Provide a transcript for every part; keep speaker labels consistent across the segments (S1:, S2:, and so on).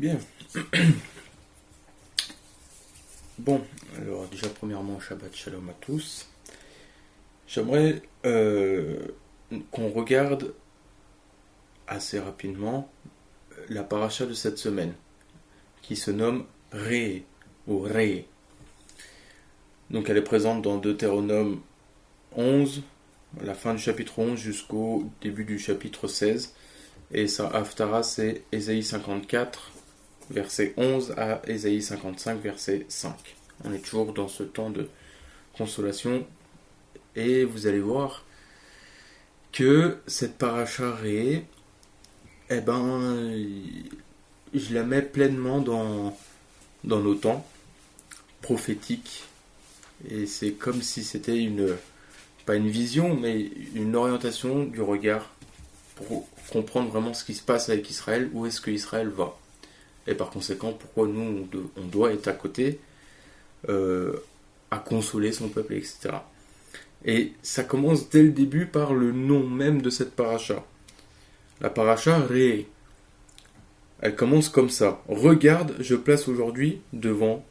S1: Bien. Bon, alors déjà premièrement, Shabbat Shalom à tous. J'aimerais qu'on regarde assez rapidement la paracha de cette semaine, qui se nomme Ré, ou Ré. Donc elle est présente dans Deutéronome 11, la fin du chapitre 11 jusqu'au début du chapitre 16. Et sa Haftara, c'est Ésaïe 54, verset 11 à Ésaïe 55, verset 5. On est toujours dans ce temps de consolation. Et vous allez voir que cette paracha Ré, eh ben, je la mets pleinement dans nos temps prophétiques. Et c'est comme si c'était pas une vision, mais une orientation du regard pour comprendre vraiment ce qui se passe avec Israël, où est-ce que Israël va. Et par conséquent, pourquoi nous, on doit être à côté, à consoler son peuple, etc. Et ça commence dès le début par le nom même de cette paracha. La paracha Ré. Elle commence comme ça. Regarde, je place aujourd'hui devant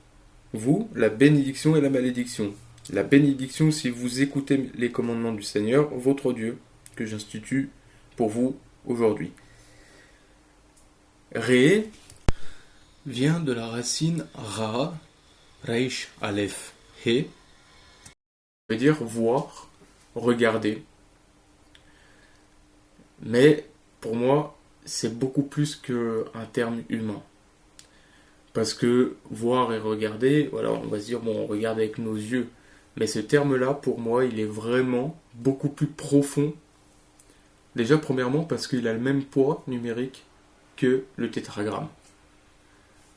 S1: vous la bénédiction et la malédiction. La bénédiction si vous écoutez les commandements du Seigneur, votre Dieu, que j'institue pour vous aujourd'hui. Ré vient de la racine Ra, Reish, Aleph, He, ça veut dire voir, regarder. Mais pour moi, c'est beaucoup plus qu'un terme humain. Parce que voir et regarder, voilà, on va se dire, bon, on regarde avec nos yeux. Mais ce terme-là, pour moi, il est vraiment beaucoup plus profond. Déjà, premièrement, parce qu'il a le même poids numérique que le tétragramme.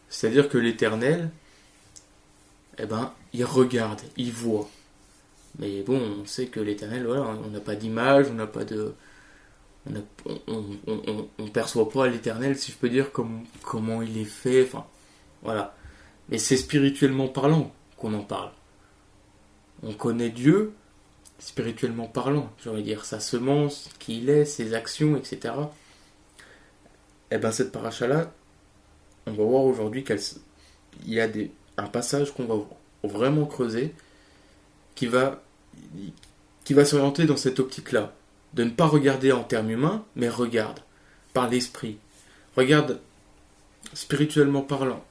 S1: C'est-à-dire que l'Éternel, eh ben, il regarde, il voit. Mais bon, on sait que l'Éternel, voilà, on n'a pas d'image, on n'a pas de... On perçoit pas l'Éternel, si je peux dire, comment il est fait, enfin, voilà. Mais c'est spirituellement parlant qu'on en parle. On connaît Dieu, spirituellement parlant, j'aurais dire, sa semence, qui il est, ses actions, etc. Et ben cette paracha-là, on va voir aujourd'hui qu'il y a un passage qu'on va vraiment creuser qui va s'orienter dans cette optique-là. De ne pas regarder en termes humains, mais regarde par l'esprit. Regarde spirituellement parlant.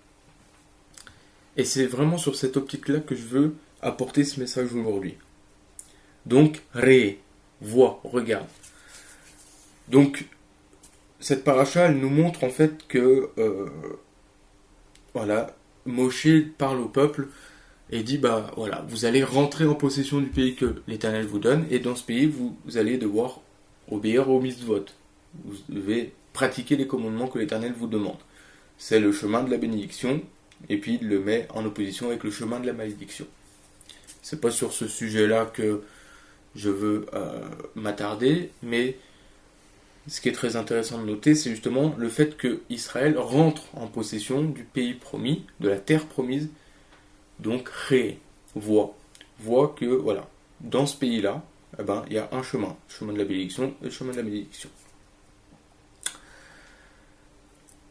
S1: Et c'est vraiment sur cette optique-là que je veux apporter ce message aujourd'hui. Donc, Ré, vois, regarde. Donc, cette paracha, elle nous montre en fait que, voilà, Moshe parle au peuple et dit, bah voilà, vous allez rentrer en possession du pays que l'Éternel vous donne, et dans ce pays, vous allez devoir obéir aux mitzvot. Vous devez pratiquer les commandements que l'Éternel vous demande. C'est le chemin de la bénédiction, et puis il le met en opposition avec le chemin de la malédiction. C'est pas sur ce sujet-là que je veux m'attarder, mais ce qui est très intéressant de noter, c'est justement le fait que Israël rentre en possession du pays promis, de la terre promise. Donc, Ré, voit que, voilà, dans ce pays-là, eh ben, il y a un chemin, le chemin de la bénédiction et le chemin de la malédiction.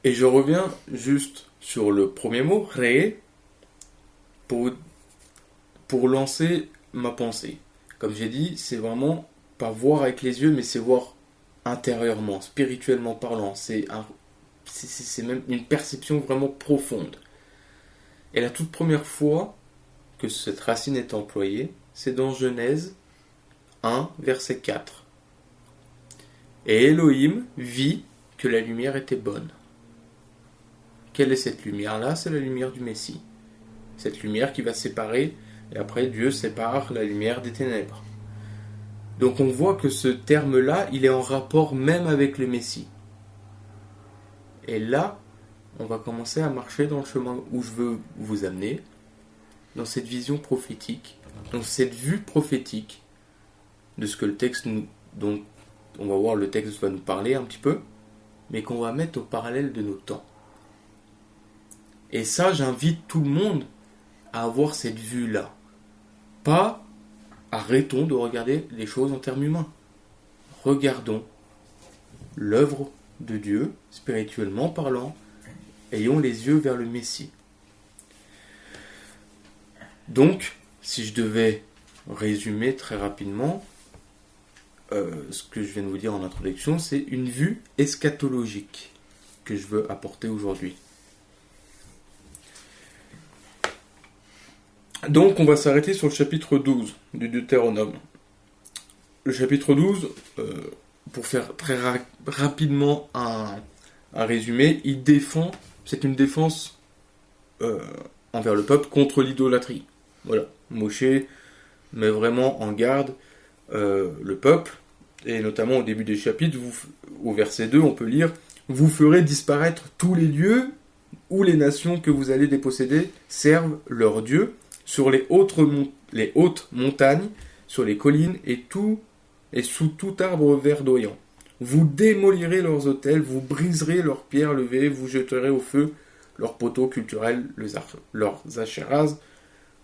S1: Et je reviens juste sur le premier mot, Ré, pour lancer ma pensée. Comme j'ai dit, c'est vraiment pas voir avec les yeux, mais c'est voir intérieurement, spirituellement parlant. C'est même une perception vraiment profonde. Et la toute première fois que cette racine est employée, c'est dans Genèse 1, verset 4. Et Elohim vit que la lumière était bonne. Quelle est cette lumière-là? C'est la lumière du Messie. Cette lumière qui va séparer, et après Dieu sépare la lumière des ténèbres. Donc on voit que ce terme-là, il est en rapport même avec le Messie. Et là, on va commencer à marcher dans le chemin où je veux vous amener, dans cette vision prophétique, dans cette vue prophétique de ce que le texte dont on va voir le texte va nous parler un petit peu, mais qu'on va mettre au parallèle de nos temps. Et ça, j'invite tout le monde à avoir cette vue-là. Pas arrêtons de regarder les choses en termes humains. Regardons l'œuvre de Dieu, spirituellement parlant, ayons les yeux vers le Messie. Donc, si je devais résumer très rapidement, ce que je viens de vous dire en introduction, c'est une vue eschatologique que je veux apporter aujourd'hui. Donc, on va s'arrêter sur le chapitre 12 du Deutéronome. Le chapitre 12, pour faire très rapidement un résumé, c'est une défense envers le peuple contre l'idolâtrie. Voilà, Moshe met vraiment en garde le peuple, et notamment au début du chapitre, au verset 2, on peut lire « Vous ferez disparaître tous les lieux où les nations que vous allez déposséder servent leurs dieux sur les hautes montagnes, sur les collines et sous tout arbre verdoyant. Vous démolirez leurs autels, vous briserez leurs pierres levées, vous jeterez au feu leurs poteaux culturels, leurs achéras,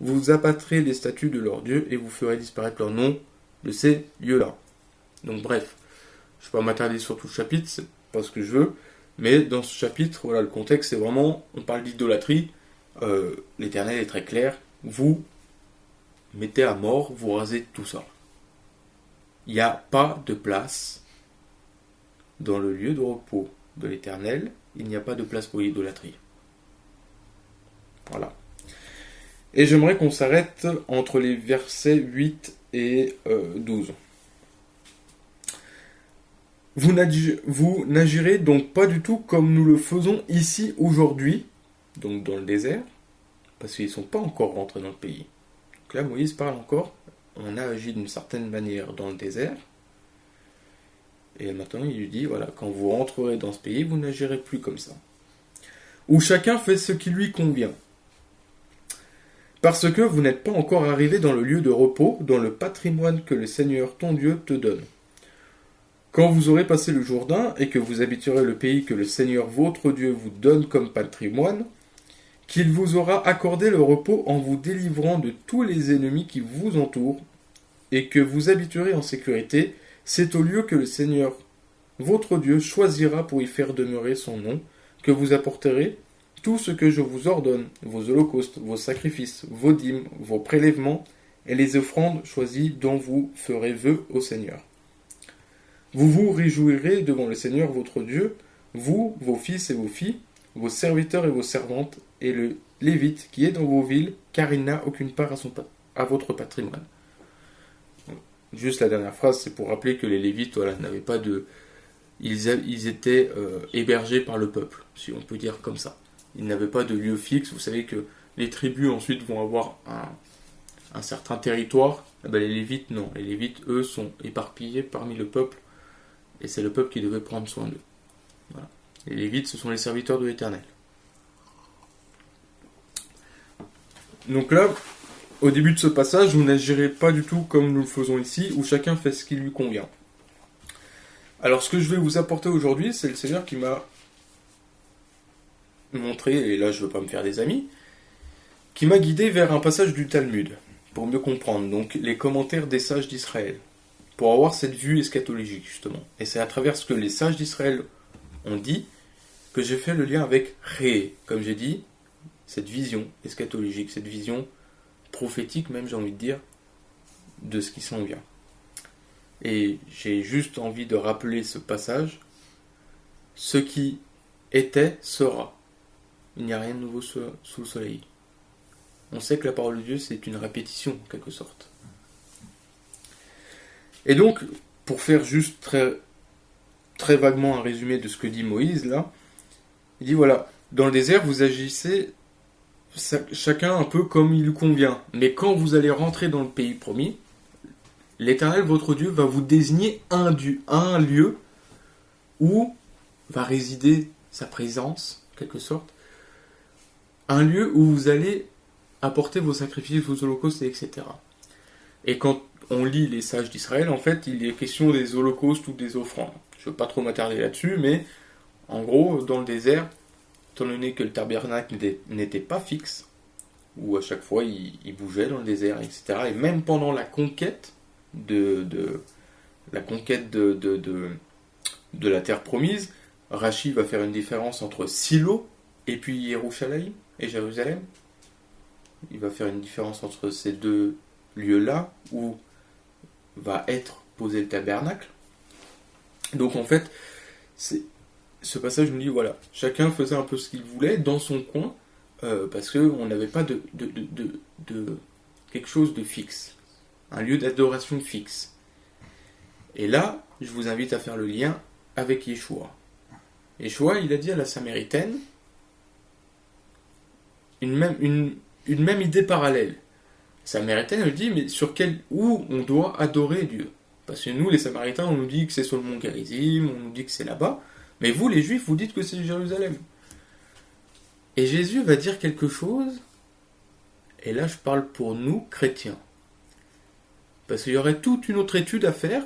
S1: vous abattrez les statues de leurs dieux et vous ferez disparaître leur nom de ces lieux-là. » Donc bref, je ne vais pas m'attarder sur tout le chapitre, c'est pas ce que je veux, mais dans ce chapitre, voilà, le contexte c'est vraiment, on parle d'idolâtrie, l'Éternel est très clair, vous mettez à mort, vous rasez tout ça. Il n'y a pas de place dans le lieu de repos de l'Éternel, il n'y a pas de place pour l'idolâtrie. Voilà. Et j'aimerais qu'on s'arrête entre les versets 8 et 12. Vous n'agirez donc pas du tout comme nous le faisons ici aujourd'hui, donc dans le désert, parce qu'ils ne sont pas encore rentrés dans le pays. Donc là, Moïse parle encore, on a agi d'une certaine manière dans le désert, et maintenant il lui dit, voilà, quand vous rentrerez dans ce pays, vous n'agirez plus comme ça. Où chacun fait ce qui lui convient. Parce que vous n'êtes pas encore arrivé dans le lieu de repos, dans le patrimoine que le Seigneur ton Dieu te donne. Quand vous aurez passé le Jourdain et que vous habiterez le pays que le Seigneur votre Dieu vous donne comme patrimoine, qu'il vous aura accordé le repos en vous délivrant de tous les ennemis qui vous entourent, et que vous habiterez en sécurité, c'est au lieu que le Seigneur votre Dieu choisira pour y faire demeurer son nom, que vous apporterez tout ce que je vous ordonne, vos holocaustes, vos sacrifices, vos dîmes, vos prélèvements, et les offrandes choisies dont vous ferez vœu au Seigneur. Vous vous réjouirez devant le Seigneur votre Dieu, vous, vos fils et vos filles, vos serviteurs et vos servantes, et le Lévite qui est dans vos villes, car il n'a aucune part à votre patrimoine. Juste la dernière phrase, c'est pour rappeler que les Lévites, voilà, n'avaient pas de... Ils étaient hébergés par le peuple, si on peut dire comme ça. Ils n'avaient pas de lieu fixe. Vous savez que les tribus ensuite vont avoir un certain territoire. Eh ben, les Lévites, non. Les Lévites, eux, sont éparpillés parmi le peuple. Et c'est le peuple qui devait prendre soin d'eux. Voilà. Les Lévites, ce sont les serviteurs de l'Éternel. Donc là, au début de ce passage, vous n'agirez pas du tout comme nous le faisons ici, où chacun fait ce qui lui convient. Alors, ce que je vais vous apporter aujourd'hui, c'est le Seigneur qui m'a montré, et là je ne veux pas me faire des amis, qui m'a guidé vers un passage du Talmud, pour mieux comprendre, donc les commentaires des sages d'Israël, pour avoir cette vue eschatologique, justement. Et c'est à travers ce que les sages d'Israël ont dit, que j'ai fait le lien avec Ré, comme j'ai dit, cette vision eschatologique, cette vision prophétique, même j'ai envie de dire, de ce qui s'en vient. Et j'ai juste envie de rappeler ce passage, ce qui était sera. Il n'y a rien de nouveau sous le soleil. On sait que la parole de Dieu, c'est une répétition, en quelque sorte. Et donc, pour faire juste très, très vaguement un résumé de ce que dit Moïse, là, il dit, voilà, dans le désert, vous agissez chacun un peu comme il lui convient. Mais quand vous allez rentrer dans le pays promis, l'Éternel, votre Dieu, va vous désigner un lieu où va résider sa présence, en quelque sorte. Un lieu où vous allez apporter vos sacrifices, vos holocaustes, etc. Et quand on lit les sages d'Israël, en fait, il est question des holocaustes ou des offrandes. Je ne veux pas trop m'attarder là-dessus, mais en gros, dans le désert, étant donné que le tabernacle n'était pas fixe, où à chaque fois il bougeait dans le désert, etc. Et même pendant la conquête de la terre promise, Rachi va faire une différence entre Silo et puis Yerushalayim et Jérusalem. Il va faire une différence entre ces deux lieux-là où va être posé le tabernacle. Donc en fait, ce passage nous dit voilà, chacun faisait un peu ce qu'il voulait dans son coin, parce qu'on n'avait pas de quelque chose de fixe, un lieu d'adoration fixe. Et là, je vous invite à faire le lien avec Yeshua. Yeshua, il a dit à la Samaritaine une même idée parallèle. La Samaritaine, elle dit, mais où on doit adorer Dieu? Parce que nous, les Samaritains, on nous dit que c'est sur le mont Gérizim, on nous dit que c'est là-bas, mais vous, les Juifs, vous dites que c'est Jérusalem. Et Jésus va dire quelque chose, et là je parle pour nous, chrétiens. Parce qu'il y aurait toute une autre étude à faire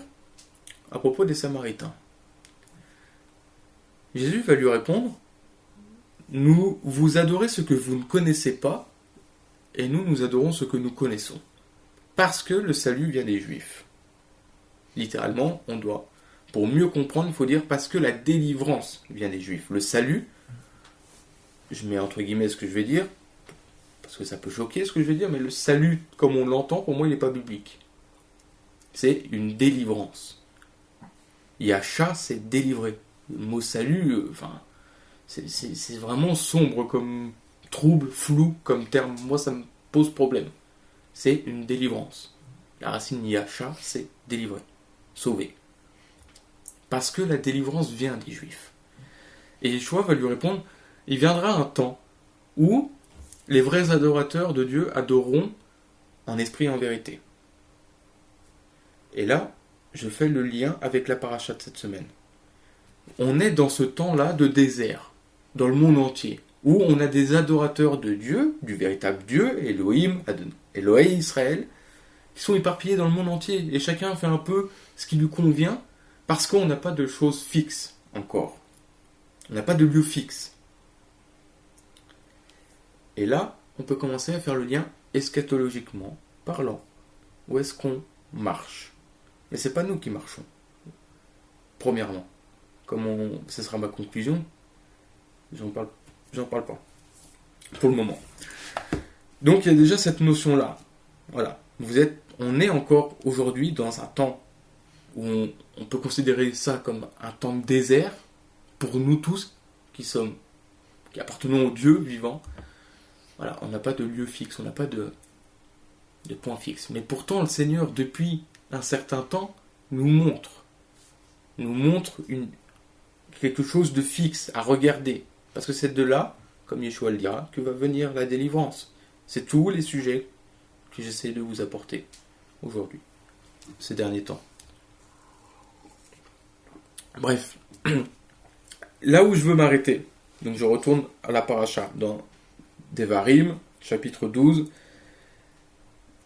S1: à propos des Samaritains. Jésus va lui répondre, vous adorez ce que vous ne connaissez pas, et nous adorons ce que nous connaissons. Parce que le salut vient des Juifs. Littéralement, pour mieux comprendre, il faut dire parce que la délivrance vient des Juifs. Le salut, je mets entre guillemets ce que je vais dire, parce que ça peut choquer ce que je vais dire, mais le salut, comme on l'entend, pour moi, il n'est pas biblique. C'est une délivrance. Yasha, c'est délivrer. Le mot salut, c'est vraiment sombre comme trouble, flou comme terme. Moi, ça me pose problème. C'est une délivrance. La racine Yasha, c'est délivrer, sauver. Parce que la délivrance vient des Juifs. Et Yeshua va lui répondre, il viendra un temps où les vrais adorateurs de Dieu adoreront en esprit et en vérité. Et là, je fais le lien avec la paracha de cette semaine. On est dans ce temps-là de désert, dans le monde entier, où on a des adorateurs de Dieu, du véritable Dieu, Elohim, Elohé Israël, qui sont éparpillés dans le monde entier, et chacun fait un peu ce qui lui convient, parce qu'on n'a pas de choses fixes encore. On n'a pas de lieu fixe. Et là, on peut commencer à faire le lien eschatologiquement parlant. Où est-ce qu'on marche? Mais c'est pas nous qui marchons. Premièrement. Ce sera ma conclusion, j'en parle pas. Pour le moment. Donc il y a déjà cette notion-là. Voilà. On est encore aujourd'hui dans un temps où on peut considérer ça comme un temps de désert pour nous tous qui appartenons au Dieu vivant. Voilà, on n'a pas de lieu fixe, on n'a pas de point fixe. Mais pourtant, le Seigneur, depuis un certain temps, nous montre quelque chose de fixe à regarder. Parce que c'est de là, comme Yeshua le dira, que va venir la délivrance. C'est tous les sujets que j'essaie de vous apporter aujourd'hui, ces derniers temps. Bref, là où je veux m'arrêter, donc je retourne à la paracha, dans Devarim, chapitre 12,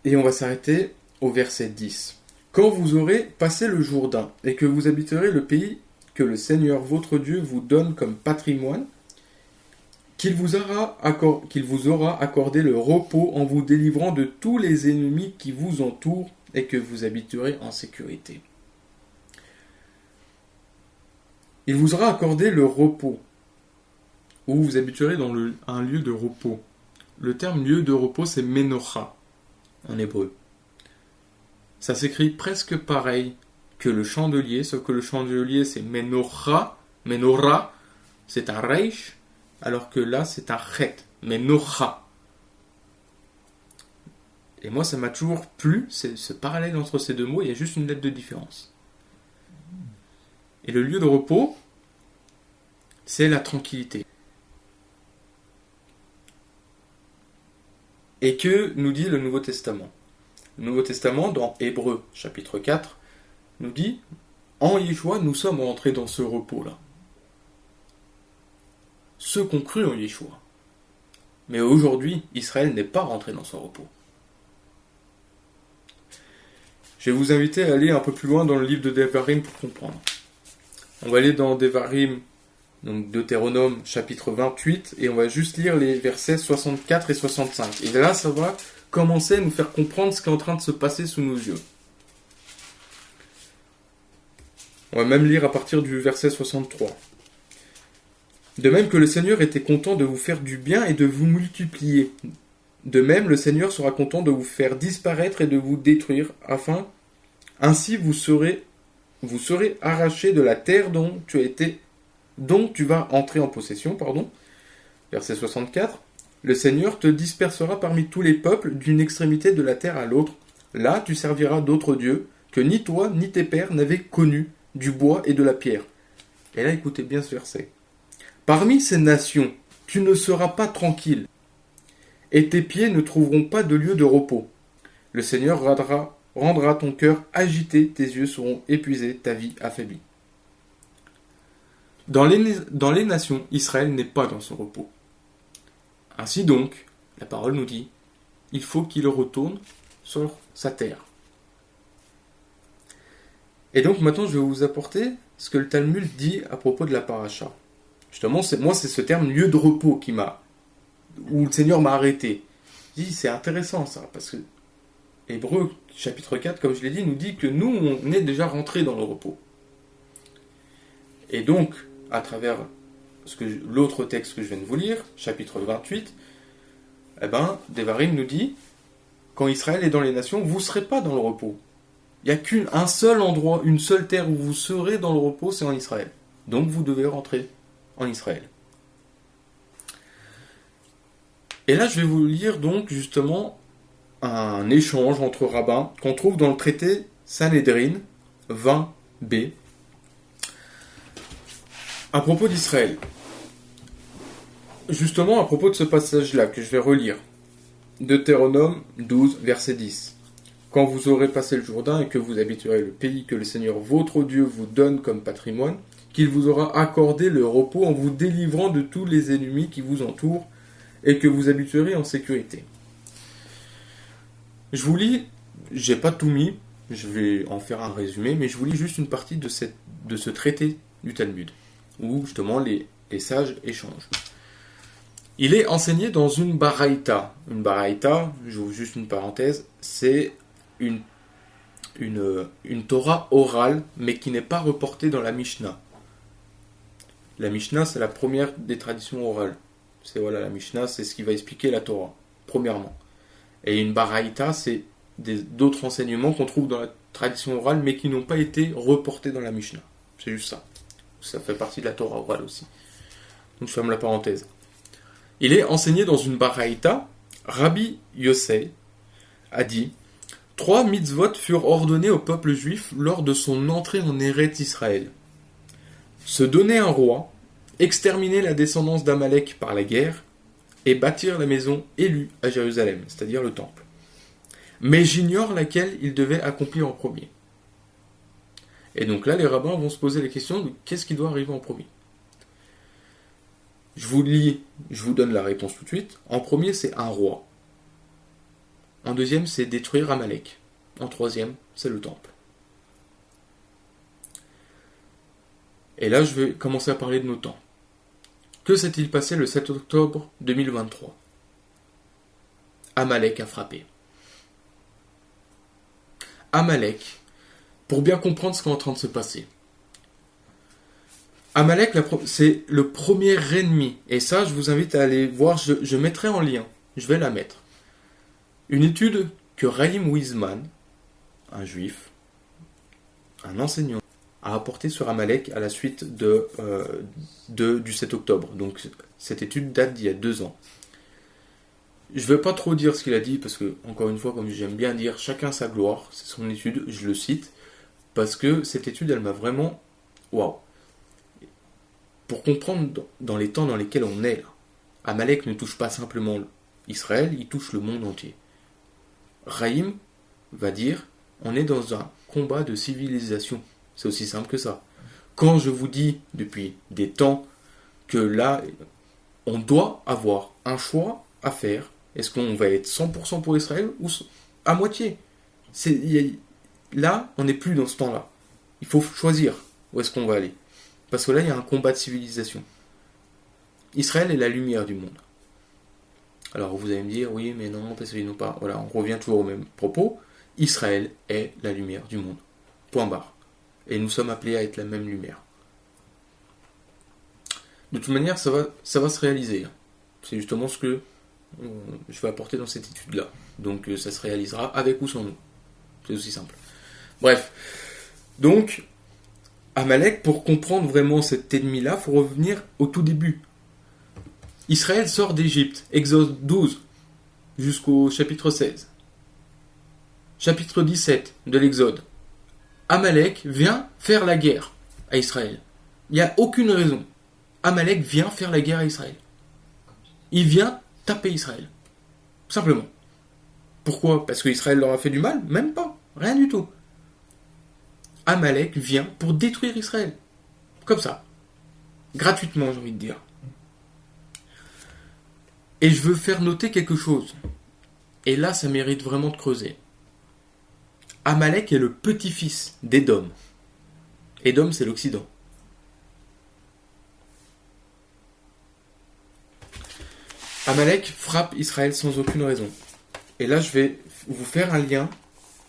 S1: et on va s'arrêter au verset 10. Quand vous aurez passé le Jourdain, et que vous habiterez le pays que le Seigneur votre Dieu vous donne comme patrimoine, qu'il vous aura accordé le repos en vous délivrant de tous les ennemis qui vous entourent, et que vous habiterez en sécurité. Il vous aura accordé le repos, où vous habiterez dans un lieu de repos. Le terme lieu de repos, c'est Menorah, en hébreu. Ça s'écrit presque pareil que le chandelier, sauf que le chandelier, c'est Menorah. Menorah, c'est un reish, alors que là, c'est un chet, Menorah. Et moi, ça m'a toujours plu, ce parallèle entre ces deux mots, il y a juste une lettre de différence. Et le lieu de repos, c'est la tranquillité. Et que nous dit le Nouveau Testament? Le Nouveau Testament, dans Hébreux, chapitre 4, nous dit, en Yeshua, nous sommes rentrés dans ce repos-là. Ceux qui ont cru en Yeshua. Mais aujourd'hui, Israël n'est pas rentré dans son repos. Je vais vous inviter à aller un peu plus loin dans le livre de Devarim pour comprendre. On va aller dans Devarim, donc Deutéronome chapitre 28, et on va juste lire les versets 64 et 65. Et là, ça va commencer à nous faire comprendre ce qui est en train de se passer sous nos yeux. On va même lire à partir du verset 63. De même que le Seigneur était content de vous faire du bien et de vous multiplier. De même, le Seigneur sera content de vous faire disparaître et de vous détruire, afin, ainsi vous serez arrachés de la terre dont tu vas entrer en possession, Verset 64. Le Seigneur te dispersera parmi tous les peuples d'une extrémité de la terre à l'autre. Là, tu serviras d'autres dieux que ni toi ni tes pères n'avaient connus, du bois et de la pierre. Et là, écoutez bien ce verset. Parmi ces nations, tu ne seras pas tranquille, et tes pieds ne trouveront pas de lieu de repos. Le Seigneur rendra ton cœur agité, tes yeux seront épuisés, ta vie affaiblie. Dans les nations, Israël n'est pas dans son repos. Ainsi donc, la parole nous dit, il faut qu'il retourne sur sa terre. Et donc maintenant, je vais vous apporter ce que le Talmud dit à propos de la paracha. Justement, c'est ce terme lieu de repos où le Seigneur m'a arrêté. Je dis, c'est intéressant ça, parce que Hébreux chapitre 4, comme je l'ai dit, nous dit que nous, on est déjà rentrés dans le repos. Et donc, à travers l'autre texte que je viens de vous lire, chapitre 28, Devarim nous dit, quand Israël est dans les nations, vous ne serez pas dans le repos. Il n'y a qu'un seul endroit, une seule terre où vous serez dans le repos, c'est en Israël. Donc vous devez rentrer en Israël. Et là, je vais vous lire donc justement un échange entre rabbins qu'on trouve dans le traité Sanhédrin 20b à propos d'Israël. Justement à propos de ce passage-là que je vais relire. Deutéronome 12, verset 10. Quand vous aurez passé le Jourdain et que vous habiterez le pays que le Seigneur votre Dieu vous donne comme patrimoine, qu'il vous aura accordé le repos en vous délivrant de tous les ennemis qui vous entourent et que vous habiterez en sécurité. Je vous lis, j'ai pas tout mis, je vais en faire un résumé, mais je vous lis juste une partie de ce traité du Talmud, où justement les sages échangent. Il est enseigné dans une baraïta. Une baraïta, j'ouvre juste une parenthèse, c'est une Torah orale, mais qui n'est pas reportée dans la Mishnah. La Mishnah, c'est la première des traditions orales. La Mishnah, c'est ce qui va expliquer la Torah, premièrement. Et une baraïta, c'est d'autres enseignements qu'on trouve dans la tradition orale, mais qui n'ont pas été reportés dans la Mishnah. C'est juste ça. Ça fait partie de la Torah orale aussi. Donc je ferme la parenthèse. Il est enseigné dans une baraïta. Rabbi Yossei a dit « 3 mitzvot furent ordonnés au peuple juif lors de son entrée en Eretz Israël. Se donner un roi, exterminer la descendance d'Amalek par la guerre, et bâtir la maison élue à Jérusalem, c'est-à-dire le temple. Mais j'ignore laquelle il devait accomplir en premier. » Et donc là, les rabbins vont se poser la question de qu'est-ce qui doit arriver en premier. Je vous donne la réponse tout de suite. En premier, c'est un roi. En deuxième, c'est détruire Amalek. En troisième, c'est le temple. Et là, je vais commencer à parler de nos temps. Que s'est-il passé le 7 octobre 2023 ? Amalek a frappé. Amalek, pour bien comprendre ce qui est en train de se passer. Amalek, c'est le premier ennemi. Et ça, je vous invite à aller voir, je mettrai en lien. Je vais la mettre. Une étude que Chaim Weizmann, un juif, un enseignant, a apportée sur Amalek à la suite du 7 octobre. Donc cette étude date d'il y a 2 ans. Je ne vais pas trop dire ce qu'il a dit, parce que, encore une fois, comme j'aime bien dire, chacun sa gloire, c'est son étude, je le cite, parce que cette étude, elle m'a vraiment... Waouh. Pour comprendre dans les temps dans lesquels on est, là, Amalek ne touche pas simplement Israël, il touche le monde entier. Chaim va dire, on est dans un combat de civilisation. C'est aussi simple que ça. Quand je vous dis depuis des temps que là, on doit avoir un choix à faire, est-ce qu'on va être 100% pour Israël ou à moitié ? Là, on n'est plus dans ce temps-là. Il faut choisir où est-ce qu'on va aller. Parce que là, il y a un combat de civilisation. Israël est la lumière du monde. Alors vous allez me dire, oui, mais non, parce qu'ils n'ont pas... Voilà, on revient toujours au même propos. Israël est la lumière du monde. Point barre. Et nous sommes appelés à être la même lumière. De toute manière, ça va se réaliser. C'est justement ce que je vais apporter dans cette étude-là. Donc ça se réalisera avec ou sans nous. C'est aussi simple. Bref. Donc, Amalek, pour comprendre vraiment cet ennemi-là, il faut revenir au tout début. Israël sort d'Égypte, Exode 12, jusqu'au chapitre 16. Chapitre 17 de l'Exode. Amalek vient faire la guerre à Israël. Il n'y a aucune raison. Amalek vient faire la guerre à Israël. Il vient taper Israël. Simplement. Pourquoi ? Parce qu'Israël leur a fait du mal ? Même pas. Rien du tout. Amalek vient pour détruire Israël. Comme ça. Gratuitement, j'ai envie de dire. Et je veux faire noter quelque chose. Et là, ça mérite vraiment de creuser. Amalek est le petit-fils d'Édom. Édom, c'est l'Occident. Amalek frappe Israël sans aucune raison. Et là, je vais vous faire un lien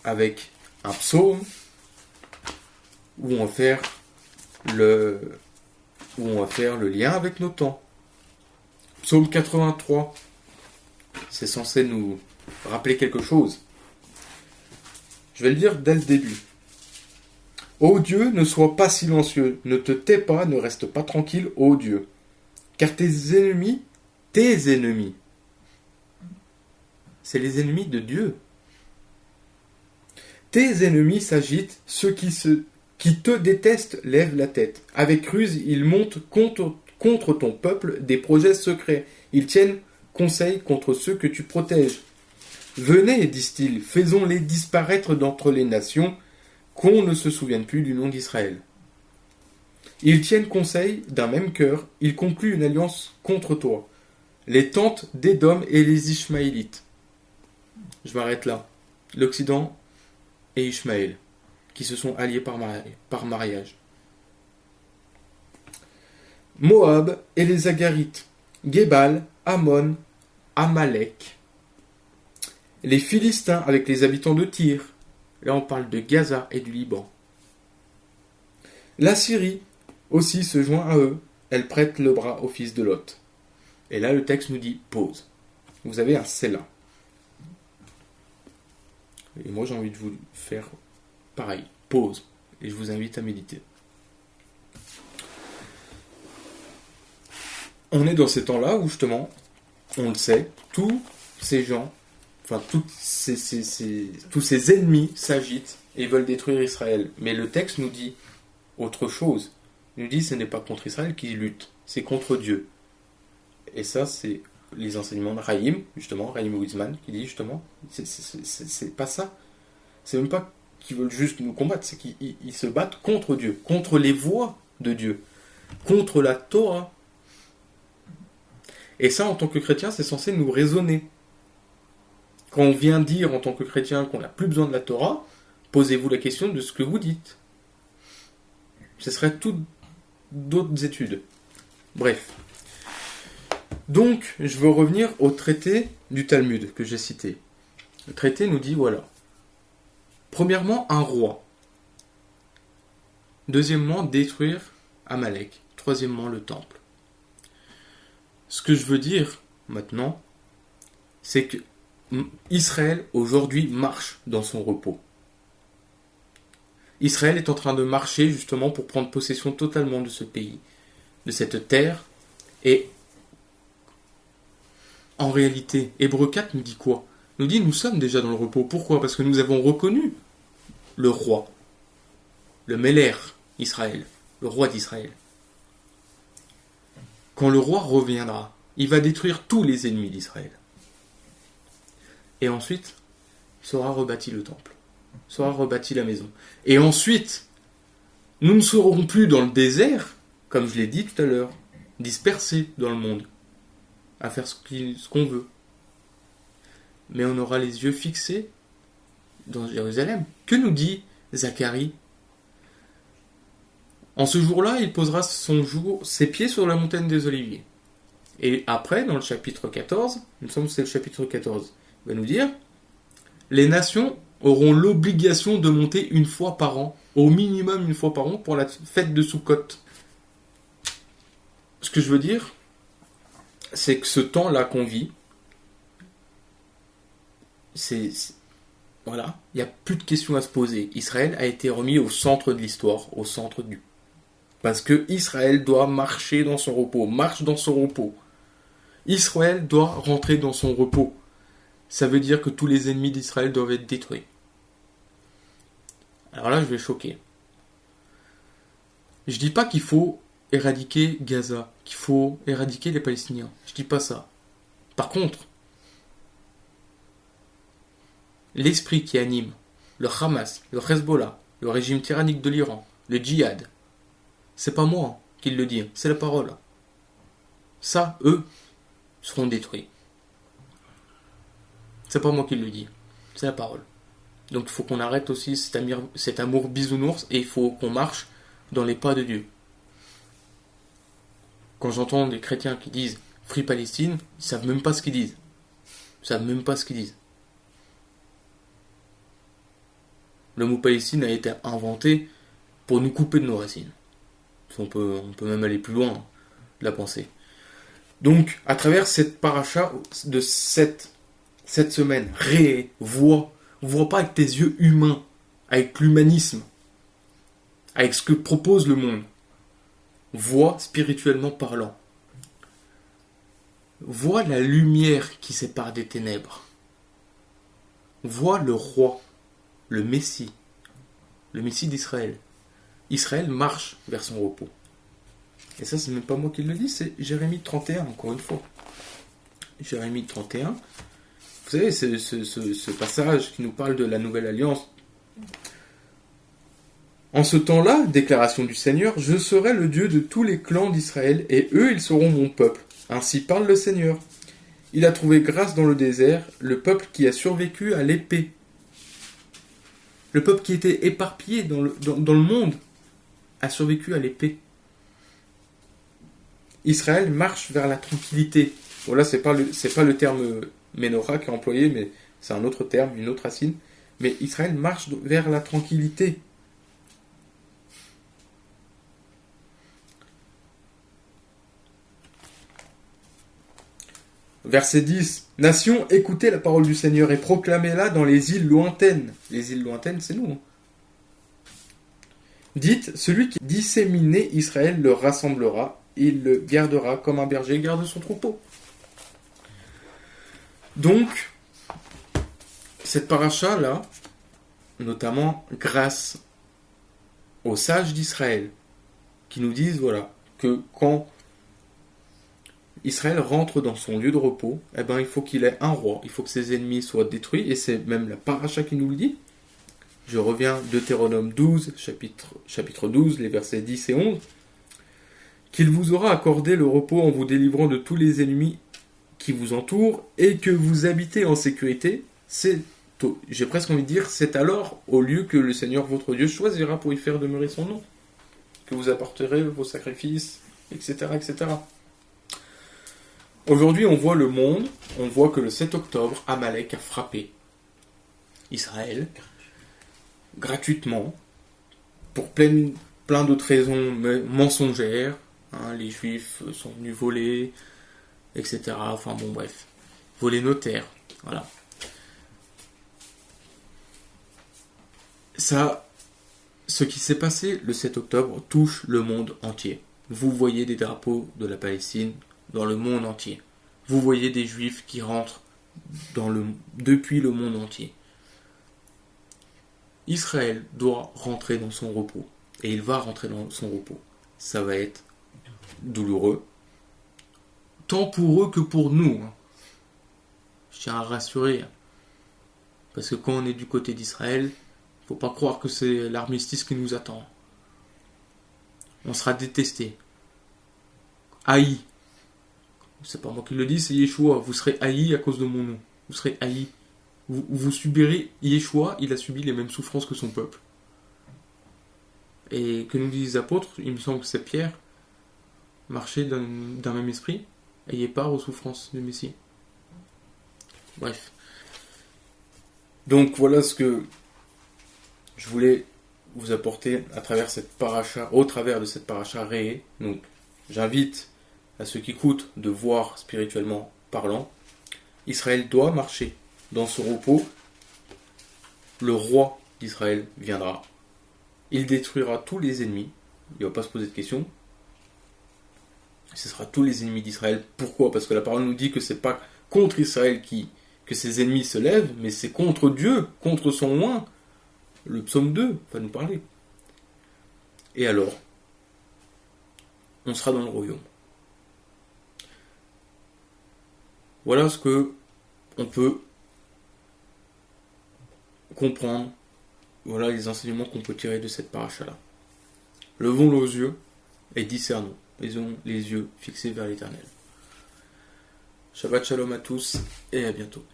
S1: avec un psaume où on va faire le lien avec nos temps. Psaume 83. C'est censé nous rappeler quelque chose. Je vais le dire dès le début. Ô Dieu, ne sois pas silencieux, ne te tais pas, ne reste pas tranquille, ô Dieu. Car tes ennemis, c'est les ennemis de Dieu. Tes ennemis s'agitent, ceux qui te détestent lèvent la tête. Avec ruse, ils montent contre ton peuple des projets secrets. Ils tiennent conseil contre ceux que tu protèges. Venez, disent-ils, faisons-les disparaître d'entre les nations, qu'on ne se souvienne plus du nom d'Israël. Ils tiennent conseil d'un même cœur, ils concluent une alliance contre toi. Les tentes d'Édom et les Ishmaélites. Je m'arrête là. L'Occident et Ishmaël, qui se sont alliés par mariage. Moab et les Agarites. Gébal, Ammon, Amalek. Les Philistins avec les habitants de Tyr. Là, on parle de Gaza et du Liban. La Syrie aussi se joint à eux. Elle prête le bras au fils de Lot. Et là, le texte nous dit pause. Vous avez un Sélah. Et moi, j'ai envie de vous faire pareil. Pause. Et je vous invite à méditer. On est dans ces temps-là où, justement, on le sait, tous ces gens, enfin, tous ces ennemis s'agitent et veulent détruire Israël. Mais le texte nous dit autre chose. Il nous dit que ce n'est pas contre Israël qu'ils luttent, c'est contre Dieu. Et ça, c'est les enseignements de Rahim Witzman, qui dit justement, c'est pas ça. C'est même pas qu'ils veulent juste nous combattre, c'est qu'ils se battent contre Dieu, contre les voies de Dieu, contre la Torah. Et ça, en tant que chrétien, c'est censé nous raisonner. Quand on vient dire en tant que chrétien qu'on n'a plus besoin de la Torah, posez-vous la question de ce que vous dites. Ce serait toutes d'autres études. Bref. Donc, je veux revenir au traité du Talmud que j'ai cité. Le traité nous dit, voilà. Premièrement, un roi. Deuxièmement, détruire Amalek. Troisièmement, le temple. Ce que je veux dire maintenant, c'est que Israël aujourd'hui marche dans son repos. Israël est en train de marcher justement pour prendre possession totalement de ce pays, de cette terre. Et en réalité, Hébreux 4 nous dit quoi ? Nous dit nous sommes déjà dans le repos. Pourquoi ? Parce que nous avons reconnu le roi, le Méler Israël, le roi d'Israël. Quand le roi reviendra, il va détruire tous les ennemis d'Israël. Et ensuite, il sera rebâti le temple, sera rebâti la maison. Et ensuite, nous ne serons plus dans le désert, comme je l'ai dit tout à l'heure, dispersés dans le monde, à faire ce qu'on veut. Mais on aura les yeux fixés dans Jérusalem. Que nous dit Zacharie ? En ce jour-là, il posera ses pieds sur la montagne des Oliviers. Et après, dans le chapitre 14, il me semble que c'est le chapitre 14, il va nous dire, les nations auront l'obligation de monter une fois par an, au minimum une fois par an, pour la fête de Soukhot. ce que je veux dire, c'est que ce temps-là qu'on vit, voilà, il n'y a plus de questions à se poser. Israël a été remis au centre de l'histoire, au centre du... Parce que Israël doit marcher dans son repos, marche dans son repos. Israël doit rentrer dans son repos. Ça veut dire que tous les ennemis d'Israël doivent être détruits. Alors là, je vais choquer. Je dis pas qu'il faut éradiquer Gaza, qu'il faut éradiquer les Palestiniens. Je dis pas ça. Par contre, l'esprit qui anime le Hamas, le Hezbollah, le régime tyrannique de l'Iran, le djihad, c'est pas moi qui le dis, c'est la parole. Ça, eux, seront détruits. C'est pas moi qui le dis, c'est la parole. Donc il faut qu'on arrête aussi cet amour bisounours et il faut qu'on marche dans les pas de Dieu. Quand j'entends des chrétiens qui disent Free Palestine, ils savent même pas ce qu'ils disent. Ils savent même pas ce qu'ils disent. Le mot Palestine a été inventé pour nous couper de nos racines. On peut même aller plus loin de la pensée. Donc, à travers cette paracha de cette semaine, vois pas avec tes yeux humains, avec l'humanisme, avec ce que propose le monde. Vois spirituellement parlant. Vois la lumière qui sépare des ténèbres. Vois le roi, le Messie d'Israël. Israël marche vers son repos. Et ça, c'est même pas moi qui le dis, c'est Jérémie 31, encore une fois. Jérémie 31. Vous savez, ce passage qui nous parle de la nouvelle alliance. En ce temps-là, déclaration du Seigneur, je serai le Dieu de tous les clans d'Israël, et eux, ils seront mon peuple. Ainsi parle le Seigneur. Il a trouvé grâce dans le désert, le peuple qui a survécu à l'épée. Le peuple qui était éparpillé dans le monde a survécu à l'épée. Israël marche vers la tranquillité. Bon là, c'est pas le terme Ménorah qui est employé, mais c'est un autre terme, une autre racine. Mais Israël marche vers la tranquillité. Verset 10. Nation, écoutez la parole du Seigneur et proclamez-la dans les îles lointaines. Les îles lointaines, c'est nous. Dites, celui qui disséminait Israël le rassemblera, il le gardera comme un berger garde son troupeau. Donc, cette paracha-là, notamment grâce aux sages d'Israël, qui nous disent, voilà, que quand Israël rentre dans son lieu de repos, eh ben, il faut qu'il ait un roi, il faut que ses ennemis soient détruits, et c'est même la paracha qui nous le dit. Je reviens, Deutéronome 12, chapitre 12, les versets 10 et 11. Qu'il vous aura accordé le repos en vous délivrant de tous les ennemis qui vous entourent, et que vous habitez en sécurité, j'ai presque envie de dire, c'est alors au lieu que le Seigneur votre Dieu choisira pour y faire demeurer son nom, que vous apporterez vos sacrifices, etc., etc. Aujourd'hui, on voit le monde, on voit que le 7 octobre, Amalek a frappé Israël gratuitement pour plein d'autres raisons mensongères. Hein, les Juifs sont venus voler, etc. Enfin bon, bref, voler nos terres, voilà. Ça, ce qui s'est passé le 7 octobre touche le monde entier. Vous voyez des drapeaux de la Palestine dans le monde entier. Vous voyez des Juifs qui rentrent depuis le monde entier. Israël doit rentrer dans son repos. Et il va rentrer dans son repos. Ça va être douloureux. Tant pour eux que pour nous. Je tiens à rassurer. Parce que quand on est du côté d'Israël, il ne faut pas croire que c'est l'armistice qui nous attend. On sera détesté. Haï. C'est pas moi qui le dis, c'est Yeshua. Vous serez haïs à cause de mon nom. Vous serez haïs. Vous subirez. Yeshua, il a subi les mêmes souffrances que son peuple. Et que nous disent les apôtres, il me semble que c'est Pierre, marcher d'un même esprit, ayez part aux souffrances du Messie. Bref. Donc voilà ce que je voulais vous apporter à travers cette paracha, au travers de cette paracha réée. Donc j'invite à ce qui coûte de voir spirituellement parlant, Israël doit marcher dans son repos. Le roi d'Israël viendra. Il détruira tous les ennemis. Il ne va pas se poser de questions. Ce sera tous les ennemis d'Israël. Pourquoi? Parce que la parole nous dit que c'est pas contre Israël que ses ennemis se lèvent, mais c'est contre Dieu, contre son oint. Le psaume 2 va nous parler. Et alors, on sera dans le royaume. Voilà ce que on peut comprendre. Voilà les enseignements qu'on peut tirer de cette paracha-là. Levons nos yeux et discernons. Ayons les yeux fixés vers l'éternel. Shabbat shalom à tous et à bientôt.